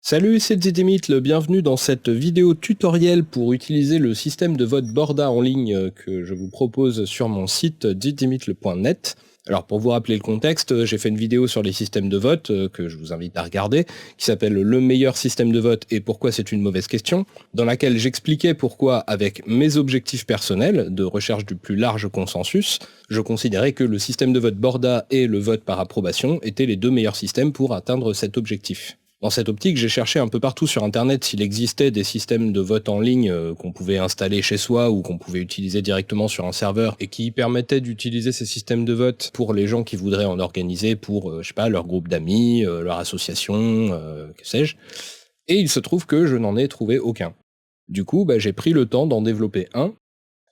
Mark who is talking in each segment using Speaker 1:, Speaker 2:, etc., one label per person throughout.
Speaker 1: Salut, c'est Zedimit, bienvenue dans cette vidéo tutoriel pour utiliser le système de vote Borda en ligne que je vous propose sur mon site zedimit.net. Alors pour vous rappeler le contexte, j'ai fait une vidéo sur les systèmes de vote que je vous invite à regarder, qui s'appelle Le meilleur système de vote et pourquoi c'est une mauvaise question, dans laquelle j'expliquais pourquoi, avec mes objectifs personnels de recherche du plus large consensus, je considérais que le système de vote Borda et le vote par approbation étaient les deux meilleurs systèmes pour atteindre cet objectif. Dans cette optique, j'ai cherché un peu partout sur internet s'il existait des systèmes de vote en ligne qu'on pouvait installer chez soi ou qu'on pouvait utiliser directement sur un serveur et qui permettaient d'utiliser ces systèmes de vote pour les gens qui voudraient en organiser pour, leur groupe d'amis, leur association, que sais-je. Et il se trouve que je n'en ai trouvé aucun. Du coup, j'ai pris le temps d'en développer un.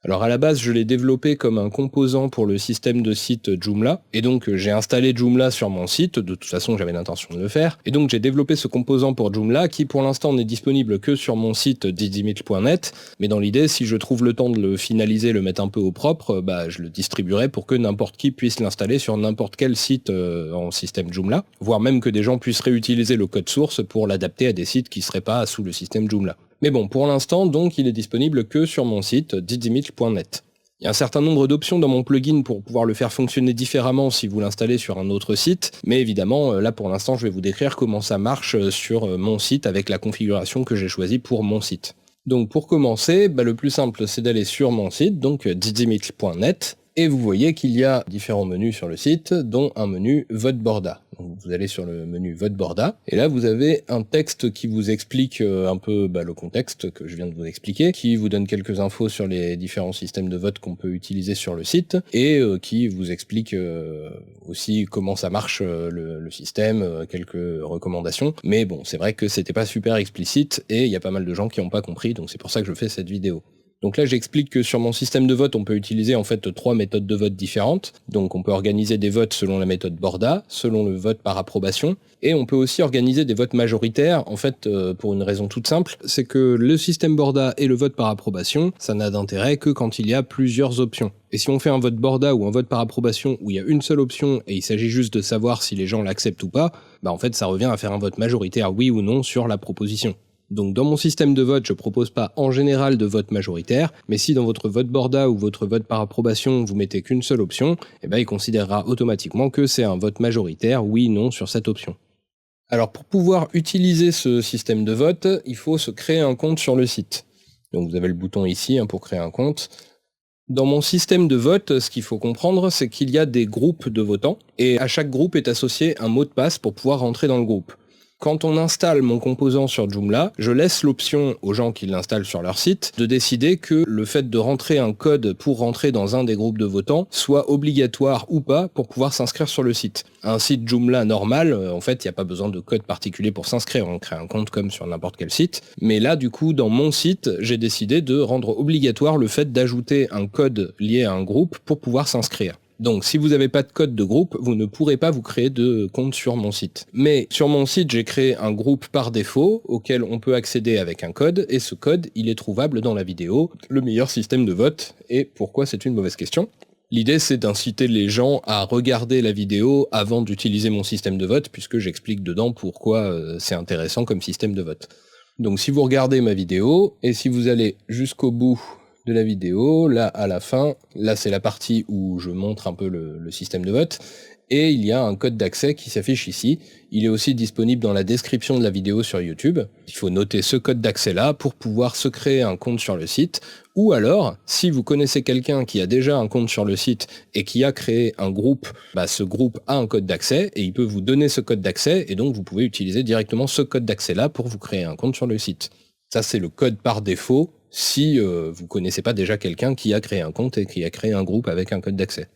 Speaker 1: Alors à la base, je l'ai développé comme un composant pour le système de site Joomla, et donc j'ai installé Joomla sur mon site, de toute façon j'avais l'intention de le faire, et donc j'ai développé ce composant pour Joomla qui pour l'instant n'est disponible que sur mon site dizimit.net, mais dans l'idée, si je trouve le temps de le finaliser, le mettre un peu au propre, je le distribuerai pour que n'importe qui puisse l'installer sur n'importe quel site en système Joomla, voire même que des gens puissent réutiliser le code source pour l'adapter à des sites qui ne seraient pas sous le système Joomla. Mais bon, pour l'instant, donc, il est disponible que sur mon site, dizimit.net. Il y a un certain nombre d'options dans mon plugin pour pouvoir le faire fonctionner différemment si vous l'installez sur un autre site, mais évidemment, là pour l'instant, je vais vous décrire comment ça marche sur mon site avec la configuration que j'ai choisie pour mon site. Donc pour commencer, le plus simple, c'est d'aller sur mon site, donc dizimit.net, et vous voyez qu'il y a différents menus sur le site, dont un menu Vote Borda. Donc vous allez sur le menu Vote Borda, et là vous avez un texte qui vous explique un peu le contexte que je viens de vous expliquer, qui vous donne quelques infos sur les différents systèmes de vote qu'on peut utiliser sur le site, et qui vous explique aussi comment ça marche le système, quelques recommandations. Mais bon, c'est vrai que c'était pas super explicite, et il y a pas mal de gens qui n'ont pas compris, donc c'est pour ça que je fais cette vidéo. Donc là, j'explique que sur mon système de vote, on peut utiliser en fait 3 méthodes de vote différentes. Donc on peut organiser des votes selon la méthode Borda, selon le vote par approbation, et on peut aussi organiser des votes majoritaires, en fait pour une raison toute simple, c'est que le système Borda et le vote par approbation, ça n'a d'intérêt que quand il y a plusieurs options. Et si on fait un vote Borda ou un vote par approbation où il y a une seule option et il s'agit juste de savoir si les gens l'acceptent ou pas, en fait ça revient à faire un vote majoritaire oui ou non sur la proposition. Donc dans mon système de vote, je propose pas en général de vote majoritaire, mais si dans votre vote Borda ou votre vote par approbation, vous mettez qu'une seule option, il considérera automatiquement que c'est un vote majoritaire, oui/non sur cette option. Alors pour pouvoir utiliser ce système de vote, il faut se créer un compte sur le site. Donc vous avez le bouton ici pour créer un compte. Dans mon système de vote, ce qu'il faut comprendre, c'est qu'il y a des groupes de votants, et à chaque groupe est associé un mot de passe pour pouvoir rentrer dans le groupe. Quand on installe mon composant sur Joomla, je laisse l'option aux gens qui l'installent sur leur site de décider que le fait de rentrer un code pour rentrer dans un des groupes de votants soit obligatoire ou pas pour pouvoir s'inscrire sur le site. Un site Joomla normal, en fait, il n'y a pas besoin de code particulier pour s'inscrire, on crée un compte comme sur n'importe quel site. Mais là, du coup, dans mon site, j'ai décidé de rendre obligatoire le fait d'ajouter un code lié à un groupe pour pouvoir s'inscrire. Donc si vous n'avez pas de code de groupe, vous ne pourrez pas vous créer de compte sur mon site. Mais sur mon site, j'ai créé un groupe par défaut auquel on peut accéder avec un code, et ce code, il est trouvable dans la vidéo, le meilleur système de vote, et pourquoi c'est une mauvaise question. L'idée, c'est d'inciter les gens à regarder la vidéo avant d'utiliser mon système de vote, puisque j'explique dedans pourquoi c'est intéressant comme système de vote. Donc si vous regardez ma vidéo, et si vous allez jusqu'au bout de la vidéo, là à la fin, là c'est la partie où je montre un peu le système de vote, et il y a un code d'accès qui s'affiche ici. Il est aussi disponible dans la description de la vidéo sur YouTube. Il faut noter ce code d'accès là pour pouvoir se créer un compte sur le site, ou alors, si vous connaissez quelqu'un qui a déjà un compte sur le site et qui a créé un groupe, ce groupe a un code d'accès et il peut vous donner ce code d'accès, et donc vous pouvez utiliser directement ce code d'accès là pour vous créer un compte sur le site. Ça c'est le code par défaut si vous connaissez pas déjà quelqu'un qui a créé un compte et qui a créé un groupe avec un code d'accès.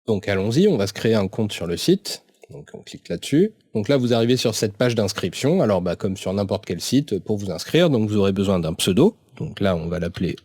Speaker 1: Donc allons-y, on va se créer un compte sur le site. Donc on clique là-dessus. Donc là vous arrivez sur cette page d'inscription. Alors comme sur n'importe quel site, pour vous inscrire, donc vous aurez besoin d'un pseudo. Donc là on va l'appeler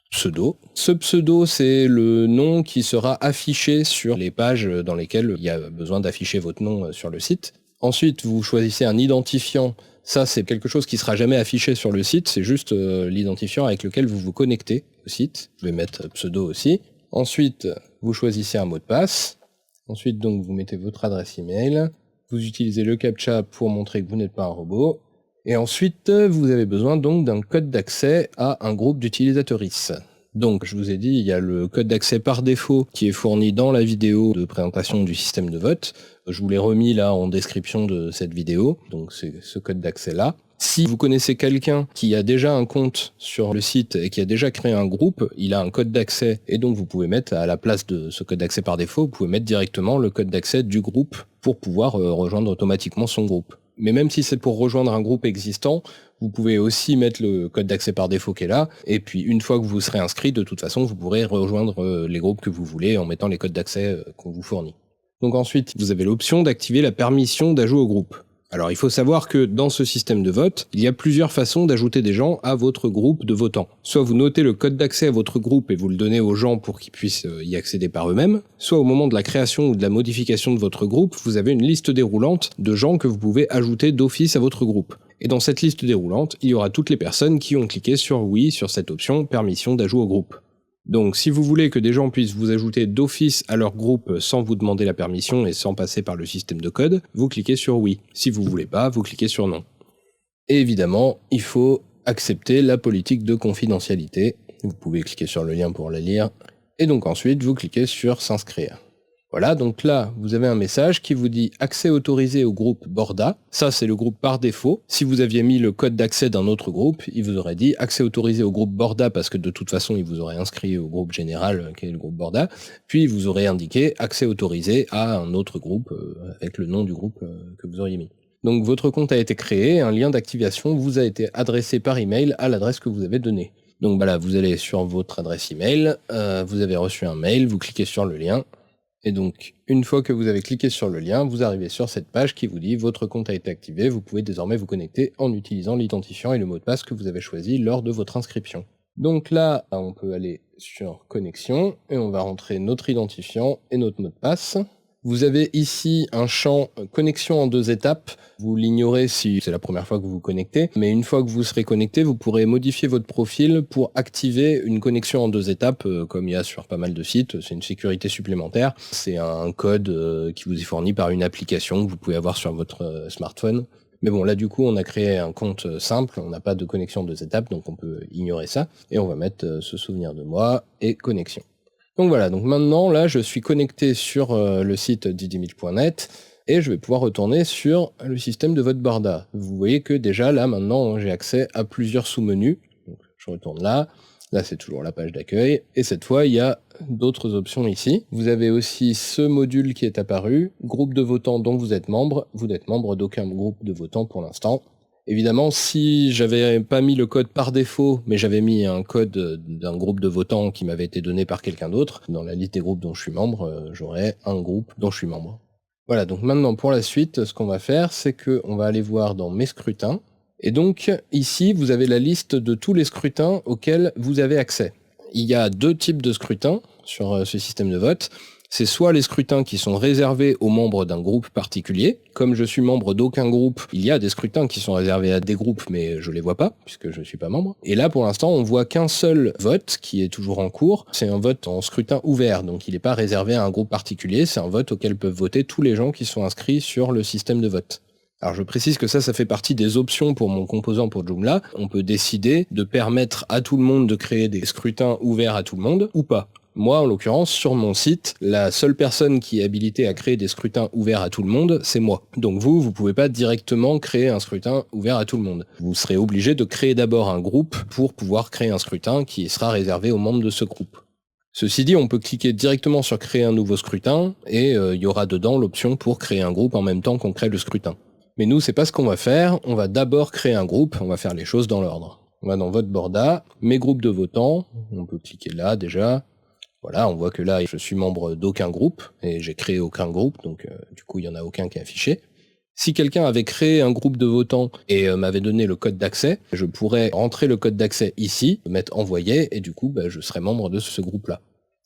Speaker 1: pseudo. Ce pseudo, c'est le nom qui sera affiché sur les pages dans lesquelles il y a besoin d'afficher votre nom sur le site. Ensuite, vous choisissez un identifiant. Ça, c'est quelque chose qui sera jamais affiché sur le site, c'est juste l'identifiant avec lequel vous vous connectez au site. Je vais mettre pseudo aussi. Ensuite, vous choisissez un mot de passe. Ensuite, donc, vous mettez votre adresse email. Vous utilisez le CAPTCHA pour montrer que vous n'êtes pas un robot. Et ensuite, vous avez besoin donc d'un code d'accès à un groupe d'utilisatrices. Donc, je vous ai dit, il y a le code d'accès par défaut qui est fourni dans la vidéo de présentation du système de vote. Je vous l'ai remis là en description de cette vidéo, donc c'est ce code d'accès-là. Si vous connaissez quelqu'un qui a déjà un compte sur le site et qui a déjà créé un groupe, il a un code d'accès et donc vous pouvez mettre à la place de ce code d'accès par défaut, vous pouvez mettre directement le code d'accès du groupe pour pouvoir rejoindre automatiquement son groupe. Mais même si c'est pour rejoindre un groupe existant, vous pouvez aussi mettre le code d'accès par défaut qui est là, et puis une fois que vous serez inscrit, de toute façon, vous pourrez rejoindre les groupes que vous voulez en mettant les codes d'accès qu'on vous fournit. Donc ensuite, vous avez l'option d'activer la permission d'ajout au groupe. Alors il faut savoir que dans ce système de vote, il y a plusieurs façons d'ajouter des gens à votre groupe de votants. Soit vous notez le code d'accès à votre groupe et vous le donnez aux gens pour qu'ils puissent y accéder par eux-mêmes, soit au moment de la création ou de la modification de votre groupe, vous avez une liste déroulante de gens que vous pouvez ajouter d'office à votre groupe. Et dans cette liste déroulante, il y aura toutes les personnes qui ont cliqué sur oui sur cette option permission d'ajout au groupe. Donc si vous voulez que des gens puissent vous ajouter d'office à leur groupe sans vous demander la permission et sans passer par le système de code, vous cliquez sur oui. Si vous voulez pas, vous cliquez sur non. Et évidemment, il faut accepter la politique de confidentialité. Vous pouvez cliquer sur le lien pour la lire. Et donc ensuite, vous cliquez sur s'inscrire. Voilà, donc là, vous avez un message qui vous dit accès autorisé au groupe Borda. Ça, c'est le groupe par défaut. Si vous aviez mis le code d'accès d'un autre groupe, il vous aurait dit accès autorisé au groupe Borda parce que de toute façon, il vous aurait inscrit au groupe général qui est le groupe Borda. Puis, il vous aurait indiqué accès autorisé à un autre groupe avec le nom du groupe que vous auriez mis. Donc, votre compte a été créé, un lien d'activation vous a été adressé par email à l'adresse que vous avez donnée. Donc, voilà, vous allez sur votre adresse email, vous avez reçu un mail, vous cliquez sur le lien. Et donc, une fois que vous avez cliqué sur le lien, vous arrivez sur cette page qui vous dit « Votre compte a été activé, vous pouvez désormais vous connecter en utilisant l'identifiant et le mot de passe que vous avez choisi lors de votre inscription. » Donc là, on peut aller sur « Connexion » et on va rentrer notre identifiant et notre mot de passe. Vous avez ici un champ connexion en 2 étapes. Vous l'ignorez si c'est la première fois que vous vous connectez, mais une fois que vous serez connecté, vous pourrez modifier votre profil pour activer une connexion en 2 étapes, comme il y a sur pas mal de sites. C'est une sécurité supplémentaire. C'est un code qui vous est fourni par une application que vous pouvez avoir sur votre smartphone. Mais bon, là du coup, on a créé un compte simple, on n'a pas de connexion en 2 étapes, donc on peut ignorer ça. Et on va mettre se souvenir de moi et connexion. Donc voilà, donc maintenant, là, je suis connecté sur le site didymil.net et je vais pouvoir retourner sur le système de vote Borda. Vous voyez que déjà, là, maintenant, j'ai accès à plusieurs sous-menus. Donc, je retourne là. Là, c'est toujours la page d'accueil. Et cette fois, il y a d'autres options ici. Vous avez aussi ce module qui est apparu, groupe de votants dont vous n'êtes membre d'aucun groupe de votants pour l'instant. Évidemment, si j'avais pas mis le code par défaut, mais j'avais mis un code d'un groupe de votants qui m'avait été donné par quelqu'un d'autre, dans la liste des groupes dont je suis membre, j'aurais un groupe dont je suis membre. Voilà, donc maintenant pour la suite, ce qu'on va faire, c'est qu'on va aller voir dans mes scrutins, et donc ici, vous avez la liste de tous les scrutins auxquels vous avez accès. Il y a 2 types de scrutins sur ce système de vote. C'est soit les scrutins qui sont réservés aux membres d'un groupe particulier. Comme je suis membre d'aucun groupe, il y a des scrutins qui sont réservés à des groupes, mais je les vois pas, puisque je ne suis pas membre. Et là, pour l'instant, on voit qu'un seul vote qui est toujours en cours. C'est un vote en scrutin ouvert, donc il n'est pas réservé à un groupe particulier. C'est un vote auquel peuvent voter tous les gens qui sont inscrits sur le système de vote. Alors je précise que ça fait partie des options pour mon composant pour Joomla. On peut décider de permettre à tout le monde de créer des scrutins ouverts à tout le monde, ou pas. Moi, en l'occurrence, sur mon site, la seule personne qui est habilitée à créer des scrutins ouverts à tout le monde, c'est moi. Donc vous pouvez pas directement créer un scrutin ouvert à tout le monde. Vous serez obligé de créer d'abord un groupe pour pouvoir créer un scrutin qui sera réservé aux membres de ce groupe. Ceci dit, on peut cliquer directement sur créer un nouveau scrutin et il y aura dedans l'option pour créer un groupe en même temps qu'on crée le scrutin. Mais nous, c'est pas ce qu'on va faire. On va d'abord créer un groupe, on va faire les choses dans l'ordre. On va dans Vote Borda, mes groupes de votants, on peut cliquer là déjà. Voilà, on voit que là, je suis membre d'aucun groupe, et j'ai créé aucun groupe, donc du coup, il n'y en a aucun qui est affiché. Si quelqu'un avait créé un groupe de votants et m'avait donné le code d'accès, je pourrais rentrer le code d'accès ici, mettre envoyer, et du coup, je serais membre de ce groupe-là.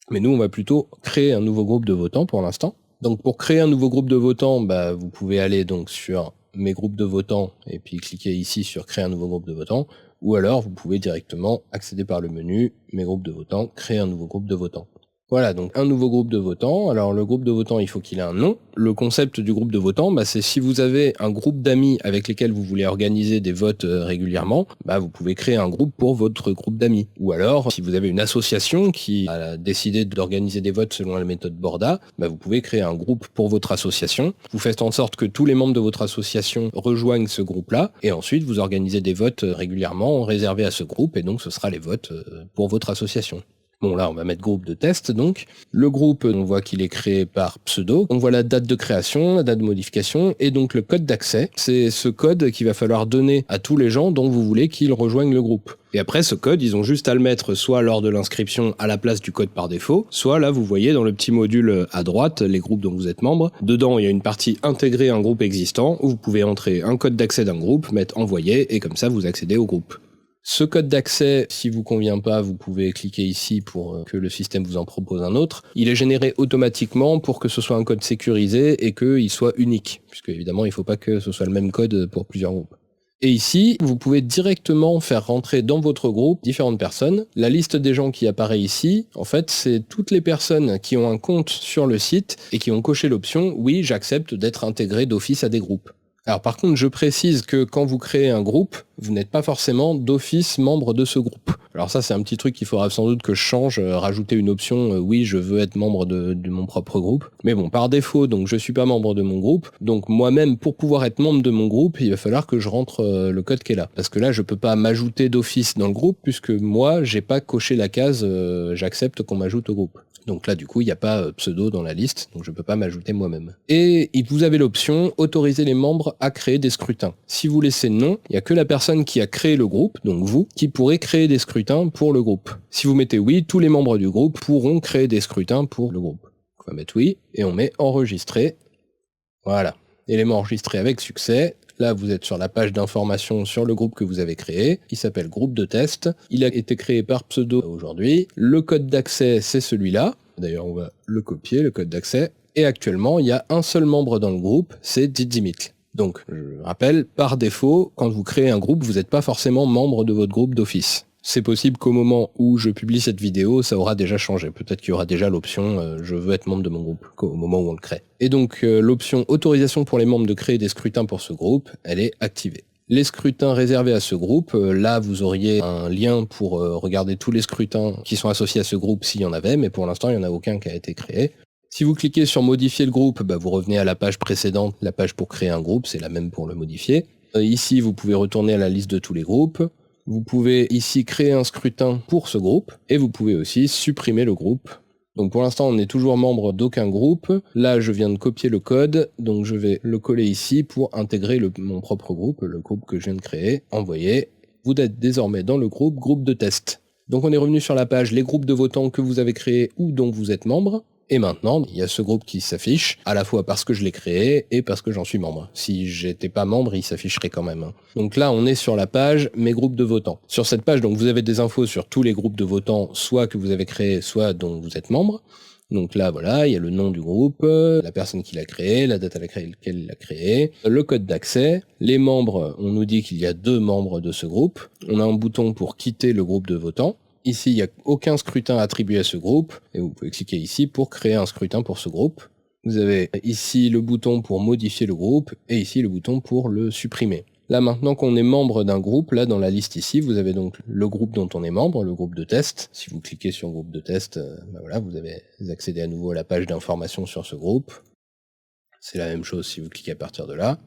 Speaker 1: Mais nous, on va plutôt créer un nouveau groupe de votants pour l'instant. Donc pour créer un nouveau groupe de votants, vous pouvez aller donc sur mes groupes de votants, et puis cliquer ici sur créer un nouveau groupe de votants, ou alors vous pouvez directement accéder par le menu, mes groupes de votants, créer un nouveau groupe de votants. Voilà, donc un nouveau groupe de votants. Alors le groupe de votants, il faut qu'il ait un nom. Le concept du groupe de votants, c'est si vous avez un groupe d'amis avec lesquels vous voulez organiser des votes régulièrement, vous pouvez créer un groupe pour votre groupe d'amis. Ou alors, si vous avez une association qui a décidé d'organiser des votes selon la méthode Borda, vous pouvez créer un groupe pour votre association. Vous faites en sorte que tous les membres de votre association rejoignent ce groupe-là, et ensuite vous organisez des votes régulièrement réservés à ce groupe, et donc ce sera les votes pour votre association. Bon, là, on va mettre groupe de test, donc. Le groupe, on voit qu'il est créé par pseudo. On voit la date de création, la date de modification, et donc le code d'accès. C'est ce code qu'il va falloir donner à tous les gens dont vous voulez qu'ils rejoignent le groupe. Et après, ce code, ils ont juste à le mettre soit lors de l'inscription à la place du code par défaut, soit là, vous voyez dans le petit module à droite, les groupes dont vous êtes membre. Dedans, il y a une partie intégrer un groupe existant, où vous pouvez entrer un code d'accès d'un groupe, mettre envoyer, et comme ça, vous accédez au groupe. Ce code d'accès, si vous convient pas, vous pouvez cliquer ici pour que le système vous en propose un autre. Il est généré automatiquement pour que ce soit un code sécurisé et qu'il soit unique, puisque évidemment il ne faut pas que ce soit le même code pour plusieurs groupes. Et ici, vous pouvez directement faire rentrer dans votre groupe différentes personnes. La liste des gens qui apparaît ici, en fait, c'est toutes les personnes qui ont un compte sur le site et qui ont coché l'option « Oui, j'accepte d'être intégré d'office à des groupes ». Alors par contre, je précise que quand vous créez un groupe, vous n'êtes pas forcément d'office membre de ce groupe. Alors ça, c'est un petit truc qu'il faudra sans doute que je change, rajouter une option oui, je veux être membre de mon propre groupe. Mais bon, par défaut, donc je suis pas membre de mon groupe. Donc moi-même, pour pouvoir être membre de mon groupe, il va falloir que je rentre le code qui est là. Parce que là, je peux pas m'ajouter d'office dans le groupe puisque moi, j'ai pas coché la case j'accepte qu'on m'ajoute au groupe. Donc là, du coup, il n'y a pas pseudo dans la liste, donc je ne peux pas m'ajouter moi-même. Et vous avez l'option autoriser les membres à créer des scrutins. Si vous laissez non, il n'y a que la personne qui a créé le groupe, donc vous, qui pourrez créer des scrutins pour le groupe. Si vous mettez oui, tous les membres du groupe pourront créer des scrutins pour le groupe. On va mettre oui, et on met enregistrer. Voilà. Élément enregistré avec succès. Là, vous êtes sur la page d'information sur le groupe que vous avez créé, qui s'appelle groupe de test. Il a été créé par pseudo aujourd'hui. Le code d'accès, c'est celui-là. D'ailleurs, on va le copier, le code d'accès. Et actuellement, il y a un seul membre dans le groupe, c'est Didimitl. Donc, je rappelle, par défaut, quand vous créez un groupe, vous n'êtes pas forcément membre de votre groupe d'office. C'est possible qu'au moment où je publie cette vidéo, ça aura déjà changé. Peut-être qu'il y aura déjà l'option je veux être membre de mon groupe, au moment où on le crée. Et donc l'option autorisation pour les membres de créer des scrutins pour ce groupe, elle est activée. Les scrutins réservés à ce groupe, là vous auriez un lien pour regarder tous les scrutins qui sont associés à ce groupe s'il y en avait, mais pour l'instant il n'y en a aucun qui a été créé. Si vous cliquez sur modifier le groupe, vous revenez à la page précédente, la page pour créer un groupe, c'est la même pour le modifier. Ici vous pouvez retourner à la liste de tous les groupes. Vous pouvez ici créer un scrutin pour ce groupe, et vous pouvez aussi supprimer le groupe. Donc pour l'instant, on n'est toujours membre d'aucun groupe. Là, je viens de copier le code, donc je vais le coller ici pour intégrer mon propre groupe, le groupe que je viens de créer. Envoyer. Vous êtes désormais dans le groupe de test. Donc on est revenu sur la page les groupes de votants que vous avez créés ou dont vous êtes membre. Et maintenant, il y a ce groupe qui s'affiche, à la fois parce que je l'ai créé et parce que j'en suis membre. Si j'étais pas membre, il s'afficherait quand même. Donc là, on est sur la page mes groupes de votants. Sur cette page, donc vous avez des infos sur tous les groupes de votants, soit que vous avez créés, soit dont vous êtes membre. Donc là, voilà, il y a le nom du groupe, la personne qui l'a créé, la date à laquelle il l'a créé, le code d'accès, les membres, on nous dit qu'il y a 2 membres de ce groupe. On a un bouton pour quitter le groupe de votants. Ici, il n'y a aucun scrutin attribué à ce groupe, et vous pouvez cliquer ici pour créer un scrutin pour ce groupe. Vous avez ici le bouton pour modifier le groupe, et ici le bouton pour le supprimer. Là, maintenant qu'on est membre d'un groupe, là, dans la liste ici, vous avez donc le groupe dont on est membre, le groupe de test. Si vous cliquez sur groupe de test, voilà, vous avez accédé à nouveau à la page d'information sur ce groupe. C'est la même chose si vous cliquez à partir de là.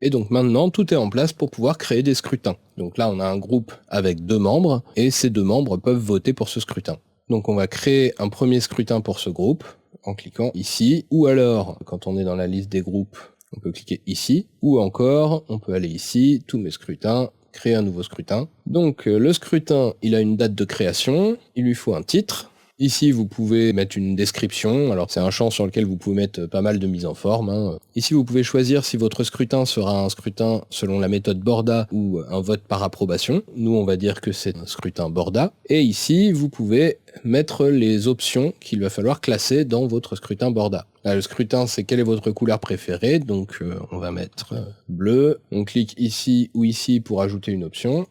Speaker 1: Et donc maintenant, tout est en place pour pouvoir créer des scrutins. Donc là, on a un groupe avec 2 membres, et ces 2 membres peuvent voter pour ce scrutin. Donc on va créer un premier scrutin pour ce groupe, en cliquant ici, ou alors, quand on est dans la liste des groupes, on peut cliquer ici, ou encore, on peut aller ici, tous mes scrutins, créer un nouveau scrutin. Donc le scrutin, il a une date de création, il lui faut un titre. Ici, vous pouvez mettre une description. Alors, c'est un champ sur lequel vous pouvez mettre pas mal de mise en forme. Ici, vous pouvez choisir si votre scrutin sera un scrutin selon la méthode Borda ou un vote par approbation. Nous, on va dire que c'est un scrutin Borda. Et ici, vous pouvez mettre les options qu'il va falloir classer dans votre scrutin Borda. Là, le scrutin, c'est quelle est votre couleur préférée. Donc, on va mettre bleu. On clique ici ou ici pour ajouter une option.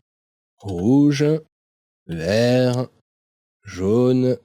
Speaker 1: Rouge, vert, jaune,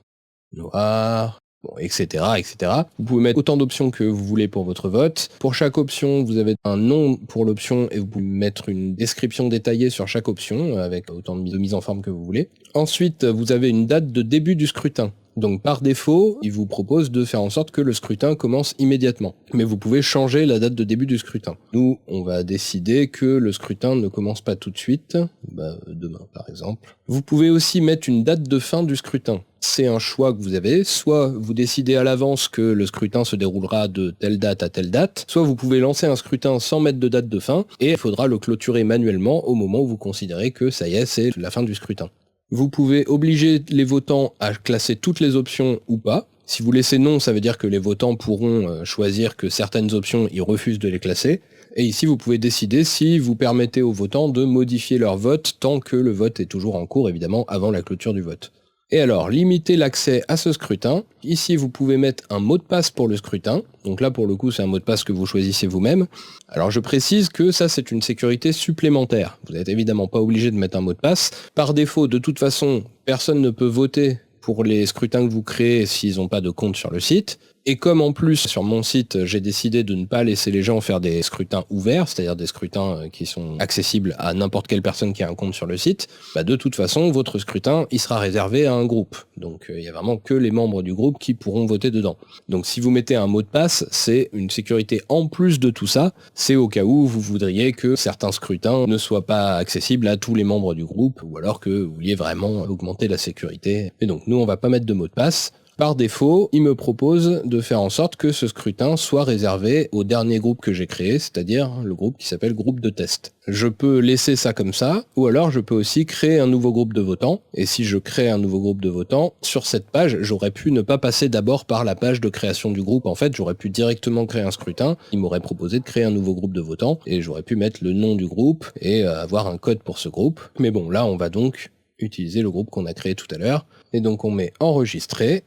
Speaker 1: noir, bon, etc., etc. Vous pouvez mettre autant d'options que vous voulez pour votre vote. Pour chaque option, vous avez un nom pour l'option et vous pouvez mettre une description détaillée sur chaque option avec autant de mise en forme que vous voulez. Ensuite, vous avez une date de début du scrutin. Donc par défaut, il vous propose de faire en sorte que le scrutin commence immédiatement. Mais vous pouvez changer la date de début du scrutin. Nous, on va décider que le scrutin ne commence pas tout de suite, demain par exemple. Vous pouvez aussi mettre une date de fin du scrutin. C'est un choix que vous avez, soit vous décidez à l'avance que le scrutin se déroulera de telle date à telle date, soit vous pouvez lancer un scrutin sans mettre de date de fin, et il faudra le clôturer manuellement au moment où vous considérez que ça y est, c'est la fin du scrutin. Vous pouvez obliger les votants à classer toutes les options ou pas. Si vous laissez non, ça veut dire que les votants pourront choisir que certaines options, ils refusent de les classer. Et ici, vous pouvez décider si vous permettez aux votants de modifier leur vote tant que le vote est toujours en cours, évidemment, avant la clôture du vote. Et alors, limiter l'accès à ce scrutin. Ici, vous pouvez mettre un mot de passe pour le scrutin. Donc là, pour le coup, c'est un mot de passe que vous choisissez vous-même. Alors, je précise que ça, c'est une sécurité supplémentaire. Vous n'êtes évidemment pas obligé de mettre un mot de passe. Par défaut, de toute façon, personne ne peut voter pour les scrutins que vous créez s'ils n'ont pas de compte sur le site. Et comme en plus, sur mon site, j'ai décidé de ne pas laisser les gens faire des scrutins ouverts, c'est-à-dire des scrutins qui sont accessibles à n'importe quelle personne qui a un compte sur le site, de toute façon, votre scrutin, il sera réservé à un groupe. Donc il y a vraiment que les membres du groupe qui pourront voter dedans. Donc si vous mettez un mot de passe, c'est une sécurité en plus de tout ça, c'est au cas où vous voudriez que certains scrutins ne soient pas accessibles à tous les membres du groupe, ou alors que vous vouliez vraiment augmenter la sécurité. Et donc nous, on va pas mettre de mot de passe. Par défaut, il me propose de faire en sorte que ce scrutin soit réservé au dernier groupe que j'ai créé, c'est-à-dire le groupe qui s'appelle groupe de test. Je peux laisser ça comme ça, ou alors je peux aussi créer un nouveau groupe de votants, et si je crée un nouveau groupe de votants, sur cette page, j'aurais pu ne pas passer d'abord par la page de création du groupe, en fait, j'aurais pu directement créer un scrutin, il m'aurait proposé de créer un nouveau groupe de votants, et j'aurais pu mettre le nom du groupe, et avoir un code pour ce groupe. Mais bon, là, on va donc utiliser le groupe qu'on a créé tout à l'heure, et donc on met enregistrer.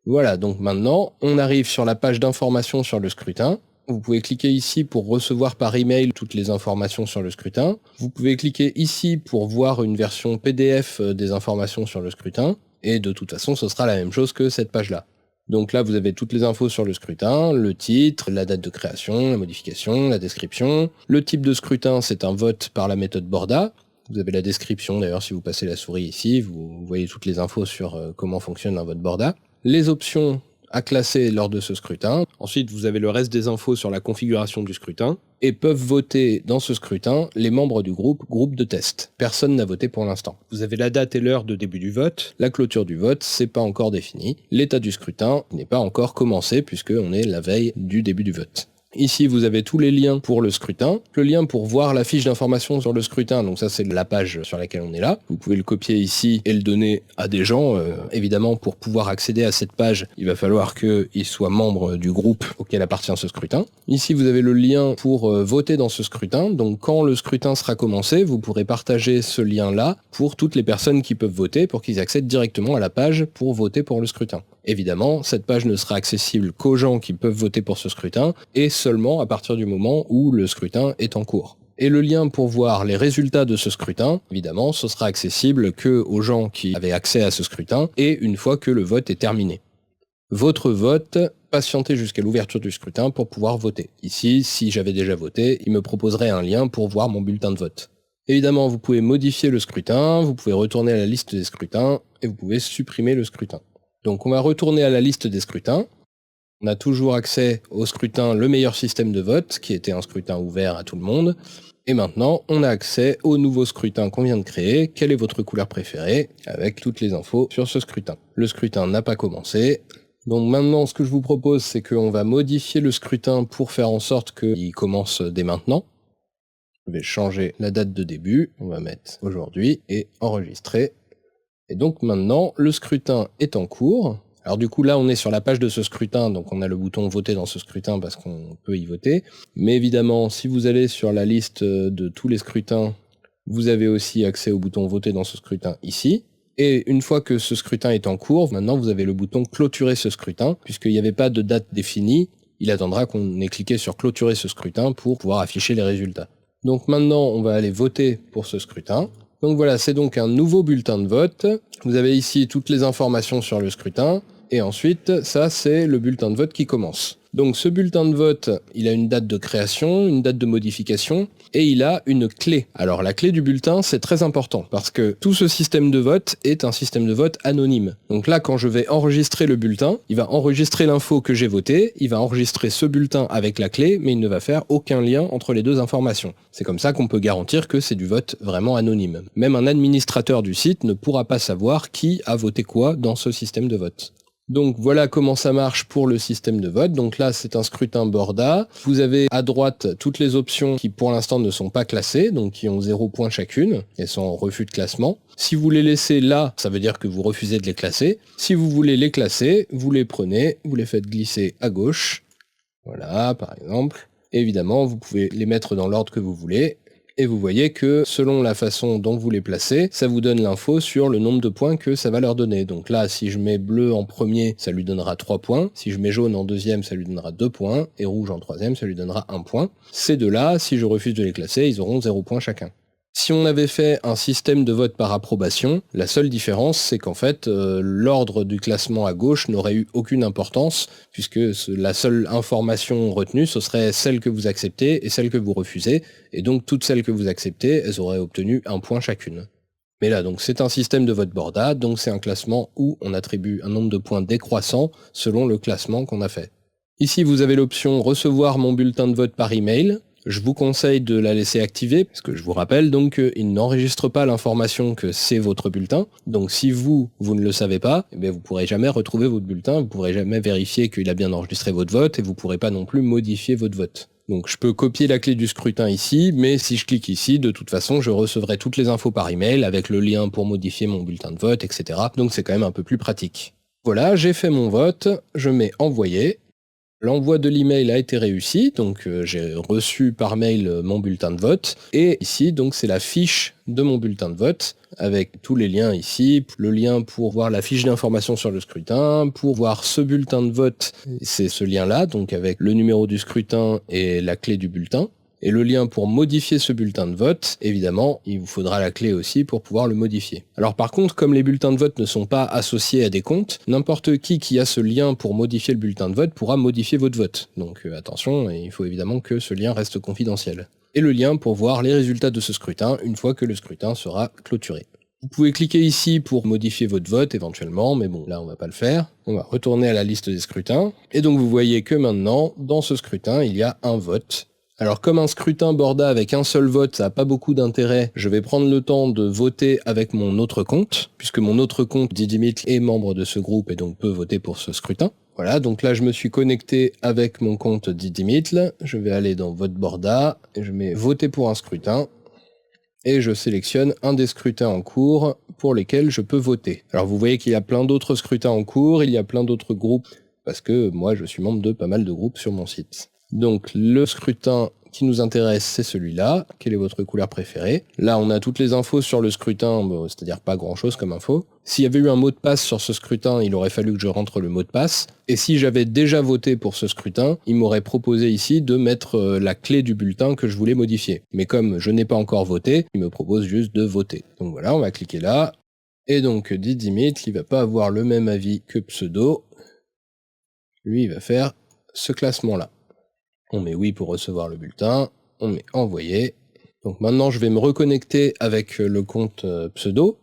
Speaker 1: Voilà, donc maintenant, on arrive sur la page d'information sur le scrutin. Vous pouvez cliquer ici pour recevoir par email toutes les informations sur le scrutin. Vous pouvez cliquer ici pour voir une version PDF des informations sur le scrutin. Et de toute façon, ce sera la même chose que cette page-là. Donc là, vous avez toutes les infos sur le scrutin, le titre, la date de création, la modification, la description. Le type de scrutin, c'est un vote par la méthode Borda. Vous avez la description, d'ailleurs, si vous passez la souris ici, vous voyez toutes les infos sur comment fonctionne un vote Borda. Les options à classer lors de ce scrutin. Ensuite, vous avez le reste des infos sur la configuration du scrutin. Et peuvent voter dans ce scrutin les membres du groupe de test. Personne n'a voté pour l'instant. Vous avez la date et l'heure de début du vote. La clôture du vote, c'est pas encore défini. L'état du scrutin n'est pas encore commencé puisqu'on est la veille du début du vote. Ici, vous avez tous les liens pour le scrutin. Le lien pour voir la fiche d'information sur le scrutin, donc ça c'est la page sur laquelle on est là. Vous pouvez le copier ici et le donner à des gens. Évidemment, pour pouvoir accéder à cette page, il va falloir qu'ils soient membres du groupe auquel appartient ce scrutin. Ici, vous avez le lien pour voter dans ce scrutin. Donc quand le scrutin sera commencé, vous pourrez partager ce lien-là pour toutes les personnes qui peuvent voter, pour qu'ils accèdent directement à la page pour voter pour le scrutin. Évidemment, cette page ne sera accessible qu'aux gens qui peuvent voter pour ce scrutin, et seulement à partir du moment où le scrutin est en cours. Et le lien pour voir les résultats de ce scrutin, évidemment, ce sera accessible que aux gens qui avaient accès à ce scrutin, et une fois que le vote est terminé. Votre vote, patientez jusqu'à l'ouverture du scrutin pour pouvoir voter. Ici, si j'avais déjà voté, il me proposerait un lien pour voir mon bulletin de vote. Évidemment, vous pouvez modifier le scrutin, vous pouvez retourner à la liste des scrutins, et vous pouvez supprimer le scrutin. Donc on va retourner à la liste des scrutins. On a toujours accès au scrutin le meilleur système de vote, qui était un scrutin ouvert à tout le monde. Et maintenant, on a accès au nouveau scrutin qu'on vient de créer. Quelle est votre couleur préférée? Avec toutes les infos sur ce scrutin. Le scrutin n'a pas commencé. Donc maintenant, ce que je vous propose, c'est qu'on va modifier le scrutin pour faire en sorte qu'il commence dès maintenant. Je vais changer la date de début. On va mettre aujourd'hui et enregistrer. Et donc maintenant, le scrutin est en cours. Alors du coup là on est sur la page de ce scrutin, donc on a le bouton voter dans ce scrutin parce qu'on peut y voter. Mais évidemment, si vous allez sur la liste de tous les scrutins, vous avez aussi accès au bouton voter dans ce scrutin ici. Et une fois que ce scrutin est en cours, maintenant vous avez le bouton clôturer ce scrutin, puisqu'il n'y avait pas de date définie, il attendra qu'on ait cliqué sur clôturer ce scrutin pour pouvoir afficher les résultats. Donc maintenant on va aller voter pour ce scrutin. Donc voilà, c'est donc un nouveau bulletin de vote. Vous avez ici toutes les informations sur le scrutin. Et ensuite, ça c'est le bulletin de vote qui commence. Donc ce bulletin de vote, il a une date de création, une date de modification, et il a une clé. Alors la clé du bulletin, c'est très important, parce que tout ce système de vote est un système de vote anonyme. Donc là, quand je vais enregistrer le bulletin, il va enregistrer l'info que j'ai votée, il va enregistrer ce bulletin avec la clé, mais il ne va faire aucun lien entre les deux informations. C'est comme ça qu'on peut garantir que c'est du vote vraiment anonyme. Même un administrateur du site ne pourra pas savoir qui a voté quoi dans ce système de vote. Donc voilà comment ça marche pour le système de vote. Donc là, c'est un scrutin Borda. Vous avez à droite toutes les options qui pour l'instant ne sont pas classées, donc qui ont 0 point chacune. Elles sont en refus de classement. Si vous les laissez là, ça veut dire que vous refusez de les classer. Si vous voulez les classer, vous les prenez, vous les faites glisser à gauche. Voilà, par exemple. Et évidemment, vous pouvez les mettre dans l'ordre que vous voulez. Et vous voyez que selon la façon dont vous les placez, ça vous donne l'info sur le nombre de points que ça va leur donner. Donc là, si je mets bleu en premier, ça lui donnera 3 points. Si je mets jaune en deuxième, ça lui donnera 2 points. Et rouge en troisième, ça lui donnera 1 point. Ces deux-là, si je refuse de les classer, ils auront 0 points chacun. Si on avait fait un système de vote par approbation, la seule différence, c'est qu'en fait, l'ordre du classement à gauche n'aurait eu aucune importance, puisque la seule information retenue, ce serait celle que vous acceptez et celle que vous refusez, et donc toutes celles que vous acceptez, elles auraient obtenu 1 point chacune. Mais là, donc c'est un système de vote Borda, donc c'est un classement où on attribue un nombre de points décroissant selon le classement qu'on a fait. Ici, vous avez l'option « Recevoir mon bulletin de vote par email ». Je vous conseille de la laisser activée, parce que je vous rappelle donc qu'il n'enregistre pas l'information que c'est votre bulletin. Donc si vous ne le savez pas, eh bien vous ne pourrez jamais retrouver votre bulletin, vous ne pourrez jamais vérifier qu'il a bien enregistré votre vote, et vous ne pourrez pas non plus modifier votre vote. Donc je peux copier la clé du scrutin ici, mais si je clique ici, de toute façon je recevrai toutes les infos par email, avec le lien pour modifier mon bulletin de vote, etc. Donc c'est quand même un peu plus pratique. Voilà, j'ai fait mon vote, je mets envoyer. L'envoi de l'email a été réussi, donc j'ai reçu par mail mon bulletin de vote, et ici donc c'est la fiche de mon bulletin de vote, avec tous les liens ici, le lien pour voir la fiche d'information sur le scrutin, pour voir ce bulletin de vote, c'est ce lien-là, donc avec le numéro du scrutin et la clé du bulletin. Et le lien pour modifier ce bulletin de vote, évidemment, il vous faudra la clé aussi pour pouvoir le modifier. Alors par contre, comme les bulletins de vote ne sont pas associés à des comptes, n'importe qui a ce lien pour modifier le bulletin de vote pourra modifier votre vote. Donc attention, il faut évidemment que ce lien reste confidentiel. Et le lien pour voir les résultats de ce scrutin une fois que le scrutin sera clôturé. Vous pouvez cliquer ici pour modifier votre vote éventuellement, mais bon, là on va pas le faire. On va retourner à la liste des scrutins. Et donc vous voyez que maintenant, dans ce scrutin, il y a un vote. Alors comme un scrutin Borda avec un seul vote, ça n'a pas beaucoup d'intérêt, je vais prendre le temps de voter avec mon autre compte, puisque mon autre compte, Didymitl, est membre de ce groupe et donc peut voter pour ce scrutin. Voilà, donc là je me suis connecté avec mon compte Didymitl, je vais aller dans Vote Borda, et je mets voter pour un scrutin, et je sélectionne un des scrutins en cours pour lesquels je peux voter. Alors vous voyez qu'il y a plein d'autres scrutins en cours, il y a plein d'autres groupes, parce que moi je suis membre de pas mal de groupes sur mon site. Donc le scrutin qui nous intéresse, c'est celui-là. Quelle est votre couleur préférée? Là, on a toutes les infos sur le scrutin, bon, c'est-à-dire pas grand-chose comme info. S'il y avait eu un mot de passe sur ce scrutin, il aurait fallu que je rentre le mot de passe. Et si j'avais déjà voté pour ce scrutin, il m'aurait proposé ici de mettre la clé du bulletin que je voulais modifier. Mais comme je n'ai pas encore voté, il me propose juste de voter. Donc voilà, on va cliquer là. Et donc Didymitl, il va pas avoir le même avis que Pseudo. Lui, il va faire ce classement-là. On met oui pour recevoir le bulletin, on met envoyer. Donc maintenant je vais me reconnecter avec le compte Pseudo,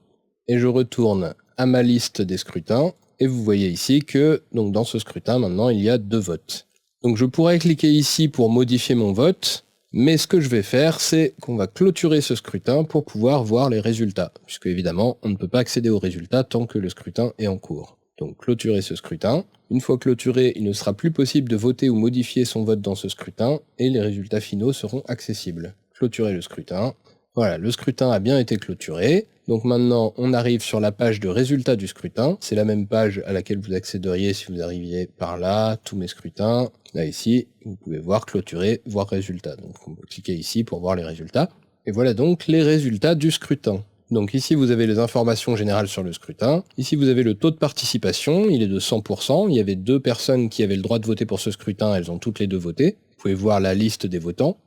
Speaker 1: et je retourne à ma liste des scrutins, et vous voyez ici que donc dans ce scrutin maintenant il y a 2 votes. Donc je pourrais cliquer ici pour modifier mon vote, mais ce que je vais faire c'est qu'on va clôturer ce scrutin pour pouvoir voir les résultats, puisque évidemment on ne peut pas accéder aux résultats tant que le scrutin est en cours. Donc clôturer ce scrutin. Une fois clôturé, il ne sera plus possible de voter ou modifier son vote dans ce scrutin, et les résultats finaux seront accessibles. Clôturer le scrutin. Voilà, le scrutin a bien été clôturé. Donc maintenant, on arrive sur la page de résultats du scrutin. C'est la même page à laquelle vous accéderiez si vous arriviez par là, tous mes scrutins. Là ici, vous pouvez voir clôturer, voir résultats. Donc on peut cliquer ici pour voir les résultats. Et voilà donc les résultats du scrutin. Donc ici vous avez les informations générales sur le scrutin, ici vous avez le taux de participation, il est de 100%, il y avait 2 personnes qui avaient le droit de voter pour ce scrutin, elles ont toutes les 2 voté, vous pouvez voir la liste des votants,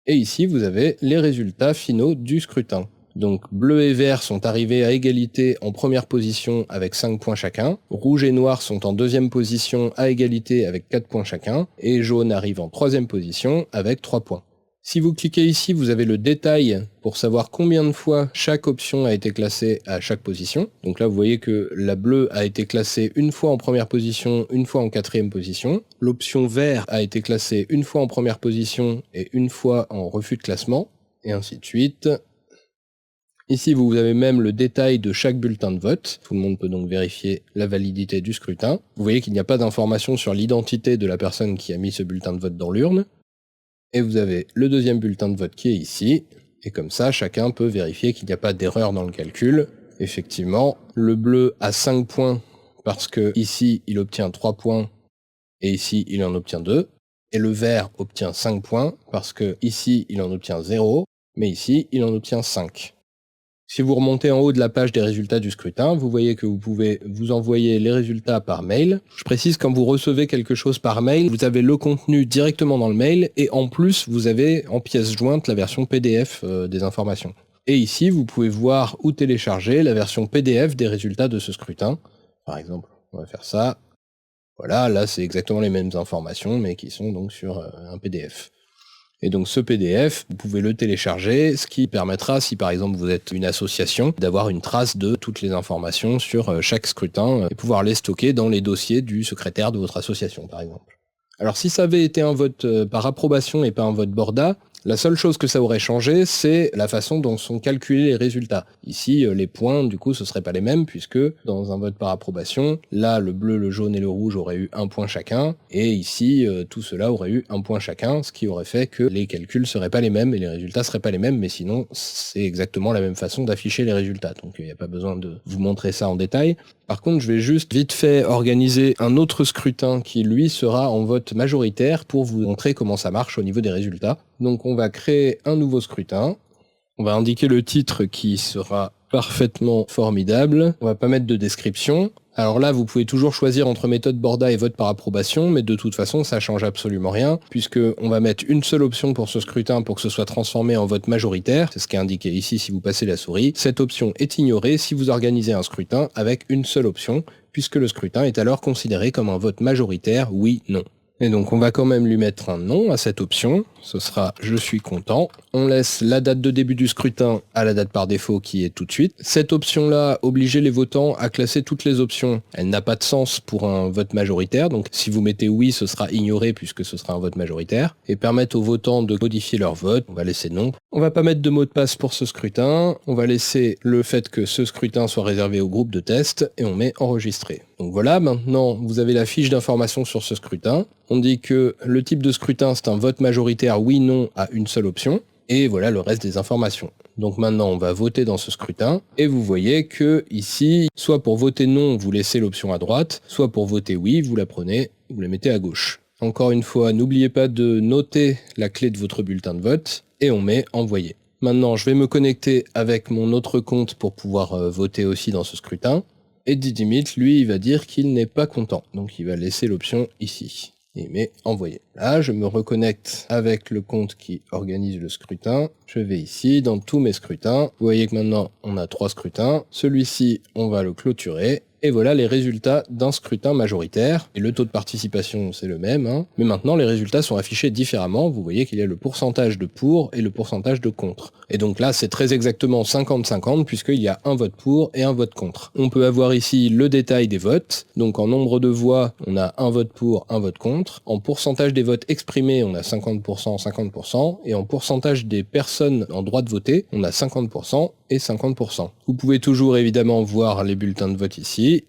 Speaker 1: et ici vous avez les résultats finaux du scrutin. Donc bleu et vert sont arrivés à égalité en première position avec 5 points chacun, rouge et noir sont en deuxième position à égalité avec 4 points chacun, et jaune arrive en troisième position avec 3 points. Si vous cliquez ici, vous avez le détail pour savoir combien de fois chaque option a été classée à chaque position. Donc là, vous voyez que la bleue a été classée une fois en première position, une fois en quatrième position. L'option vert a été classée une fois en première position et une fois en refus de classement, et ainsi de suite. Ici, vous avez même le détail de chaque bulletin de vote. Tout le monde peut donc vérifier la validité du scrutin. Vous voyez qu'il n'y a pas d'information sur l'identité de la personne qui a mis ce bulletin de vote dans l'urne. Et vous avez le deuxième bulletin de vote qui est ici. Et comme ça, chacun peut vérifier qu'il n'y a pas d'erreur dans le calcul. Effectivement, le bleu a 5 points parce que ici, il obtient 3 points et ici, il en obtient 2. Et le vert obtient 5 points parce que ici, il en obtient 0, mais ici, il en obtient 5. Si vous remontez en haut de la page des résultats du scrutin, vous voyez que vous pouvez vous envoyer les résultats par mail. Je précise, quand vous recevez quelque chose par mail, vous avez le contenu directement dans le mail et en plus, vous avez en pièce jointe la version PDF des informations. Et ici, vous pouvez voir ou télécharger la version PDF des résultats de ce scrutin. Par exemple, on va faire ça. Voilà, là c'est exactement les mêmes informations, mais qui sont donc sur un PDF. Et donc ce PDF, vous pouvez le télécharger, ce qui permettra, si par exemple vous êtes une association, d'avoir une trace de toutes les informations sur chaque scrutin et pouvoir les stocker dans les dossiers du secrétaire de votre association, par exemple. Alors si ça avait été un vote par approbation et pas un vote Borda, la seule chose que ça aurait changé, c'est la façon dont sont calculés les résultats. Ici, les points, du coup, ce seraient pas les mêmes, puisque dans un vote par approbation, là, le bleu, le jaune et le rouge auraient eu 1 point chacun, et ici, tout cela aurait eu 1 point chacun, ce qui aurait fait que les calculs seraient pas les mêmes, et les résultats seraient pas les mêmes, mais sinon, c'est exactement la même façon d'afficher les résultats, donc il n'y a pas besoin de vous montrer ça en détail. Par contre, je vais juste vite fait organiser un autre scrutin qui, lui, sera en vote majoritaire pour vous montrer comment ça marche au niveau des résultats. Donc on va créer un nouveau scrutin. On va indiquer le titre qui sera parfaitement formidable. On va pas mettre de description. Alors là, vous pouvez toujours choisir entre méthode Borda et vote par approbation, mais de toute façon, ça change absolument rien, puisque on va mettre une seule option pour ce scrutin pour que ce soit transformé en vote majoritaire. C'est ce qui est indiqué ici si vous passez la souris. Cette option est ignorée si vous organisez un scrutin avec une seule option, puisque le scrutin est alors considéré comme un vote majoritaire, oui/non. Et donc on va quand même lui mettre un nom à cette option, ce sera « Je suis content ». On laisse la date de début du scrutin à la date par défaut qui est tout de suite. Cette option-là, obliger les votants à classer toutes les options, elle n'a pas de sens pour un vote majoritaire, donc si vous mettez « Oui », ce sera ignoré puisque ce sera un vote majoritaire. Et permettre aux votants de modifier leur vote, on va laisser « Non ». On va pas mettre de mot de passe pour ce scrutin, on va laisser le fait que ce scrutin soit réservé au groupe de test et on met « Enregistrer ». Donc voilà, maintenant vous avez la fiche d'information sur ce scrutin. On dit que le type de scrutin, c'est un vote majoritaire oui/non à une seule option. Et voilà le reste des informations. Donc maintenant, on va voter dans ce scrutin. Et vous voyez que ici, soit pour voter non, vous laissez l'option à droite, soit pour voter oui, vous la prenez, vous la mettez à gauche. Encore une fois, n'oubliez pas de noter la clé de votre bulletin de vote. Et on met envoyer. Maintenant, je vais me connecter avec mon autre compte pour pouvoir voter aussi dans ce scrutin. Et Didymit, lui, il va dire qu'il n'est pas content. Donc il va laisser l'option ici. Et il met envoyer. Là, je me reconnecte avec le compte qui organise le scrutin. Je vais ici, dans tous mes scrutins. Vous voyez que maintenant, on a 3 scrutins. Celui-ci, on va le clôturer. Et voilà les résultats d'un scrutin majoritaire. Et le taux de participation, c'est le même, hein. Mais maintenant, les résultats sont affichés différemment. Vous voyez qu'il y a le pourcentage de pour et le pourcentage de contre. Et donc là, c'est très exactement 50-50 puisqu'il y a un vote pour et un vote contre. On peut avoir ici le détail des votes. Donc en nombre de voix, on a un vote pour, un vote contre. En pourcentage des votes exprimés, on a 50%, 50%. Et en pourcentage des personnes en droit de voter, on a 50% et 50%. Vous pouvez toujours évidemment voir les bulletins de vote ici.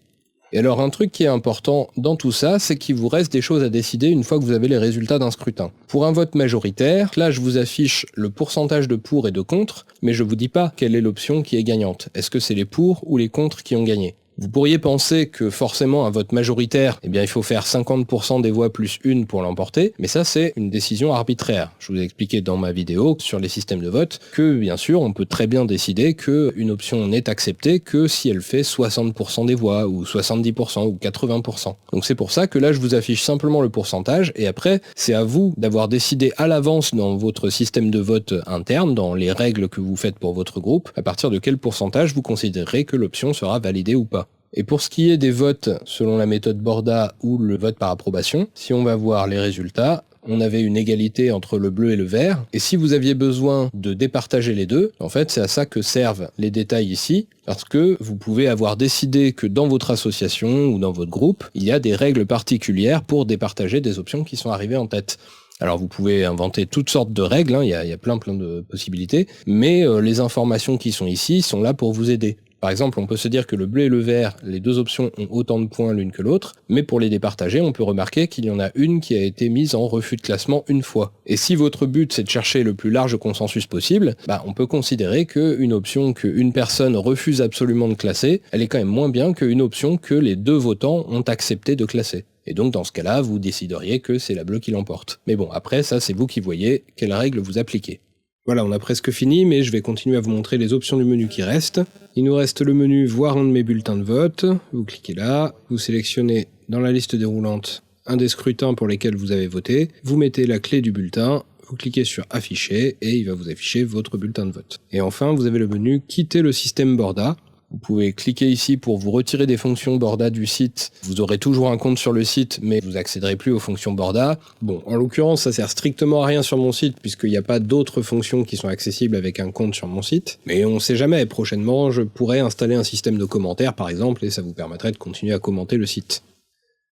Speaker 1: Et alors un truc qui est important dans tout ça, c'est qu'il vous reste des choses à décider une fois que vous avez les résultats d'un scrutin. Pour un vote majoritaire, là je vous affiche le pourcentage de pour et de contre, mais je vous dis pas quelle est l'option qui est gagnante. Est-ce que c'est les pour ou les contre qui ont gagné ? Vous pourriez penser que forcément un vote majoritaire, eh bien il faut faire 50% des voix plus une pour l'emporter, mais ça c'est une décision arbitraire. Je vous ai expliqué dans ma vidéo sur les systèmes de vote que bien sûr on peut très bien décider qu'une option n'est acceptée que si elle fait 60% des voix, ou 70%, ou 80%. Donc c'est pour ça que là je vous affiche simplement le pourcentage, et après c'est à vous d'avoir décidé à l'avance dans votre système de vote interne, dans les règles que vous faites pour votre groupe, à partir de quel pourcentage vous considérez que l'option sera validée ou pas. Et pour ce qui est des votes selon la méthode Borda ou le vote par approbation, si on va voir les résultats, on avait une égalité entre le bleu et le vert, et si vous aviez besoin de départager les deux, en fait c'est à ça que servent les détails ici, parce que vous pouvez avoir décidé que dans votre association ou dans votre groupe, il y a des règles particulières pour départager des options qui sont arrivées en tête. Alors vous pouvez inventer toutes sortes de règles, il y a plein de possibilités, mais les informations qui sont ici sont là pour vous aider. Par exemple, on peut se dire que le bleu et le vert, les deux options ont autant de points l'une que l'autre, mais pour les départager, on peut remarquer qu'il y en a une qui a été mise en refus de classement une fois. Et si votre but c'est de chercher le plus large consensus possible, on peut considérer qu'une option qu'une personne refuse absolument de classer, elle est quand même moins bien qu'une option que les deux votants ont accepté de classer. Et donc dans ce cas-là, vous décideriez que c'est la bleue qui l'emporte. Mais bon, après ça c'est vous qui voyez quelles règles vous appliquez. Voilà, on a presque fini, mais je vais continuer à vous montrer les options du menu qui restent. Il nous reste le menu « Voir un de mes bulletins de vote ». Vous cliquez là, vous sélectionnez dans la liste déroulante un des scrutins pour lesquels vous avez voté, vous mettez la clé du bulletin, vous cliquez sur « Afficher » et il va vous afficher votre bulletin de vote. Et enfin, vous avez le menu « Quitter le système Borda ». Vous pouvez cliquer ici pour vous retirer des fonctions Borda du site. Vous aurez toujours un compte sur le site, mais vous accéderez plus aux fonctions Borda. Bon, en l'occurrence, ça sert strictement à rien sur mon site, puisqu'il n'y a pas d'autres fonctions qui sont accessibles avec un compte sur mon site. Mais on sait jamais, prochainement, je pourrais installer un système de commentaires, par exemple, et ça vous permettrait de continuer à commenter le site.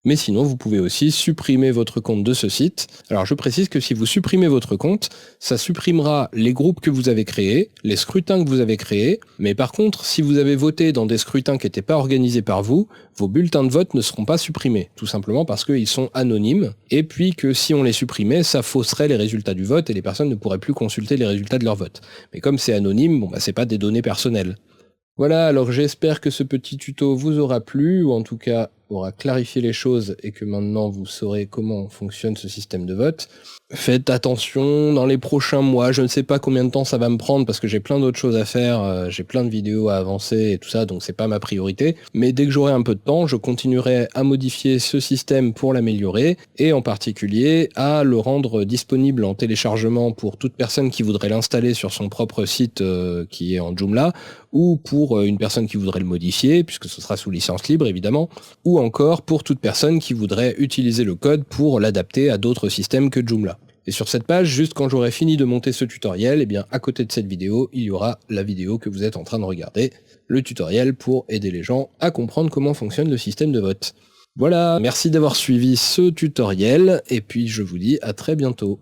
Speaker 1: Mais sinon, vous pouvez aussi supprimer votre compte de ce site. Alors je précise que si vous supprimez votre compte, ça supprimera les groupes que vous avez créés, les scrutins que vous avez créés, mais par contre, si vous avez voté dans des scrutins qui n'étaient pas organisés par vous, vos bulletins de vote ne seront pas supprimés, tout simplement parce qu'ils sont anonymes, et puis que si on les supprimait, ça fausserait les résultats du vote et les personnes ne pourraient plus consulter les résultats de leur vote. Mais comme c'est anonyme, c'est pas des données personnelles. Voilà, alors j'espère que ce petit tuto vous aura plu, ou en tout cas aura clarifié les choses et que maintenant vous saurez comment fonctionne ce système de vote. Faites attention dans les prochains mois, je ne sais pas combien de temps ça va me prendre parce que j'ai plein d'autres choses à faire, j'ai plein de vidéos à avancer et tout ça, donc c'est pas ma priorité. Mais dès que j'aurai un peu de temps, je continuerai à modifier ce système pour l'améliorer et en particulier à le rendre disponible en téléchargement pour toute personne qui voudrait l'installer sur son propre site qui est en Joomla, ou pour une personne qui voudrait le modifier, puisque ce sera sous licence libre évidemment, ou encore pour toute personne qui voudrait utiliser le code pour l'adapter à d'autres systèmes que Joomla. Et sur cette page, juste quand j'aurai fini de monter ce tutoriel, eh bien à côté de cette vidéo, il y aura la vidéo que vous êtes en train de regarder, le tutoriel pour aider les gens à comprendre comment fonctionne le système de vote. Voilà, merci d'avoir suivi ce tutoriel, et puis je vous dis à très bientôt.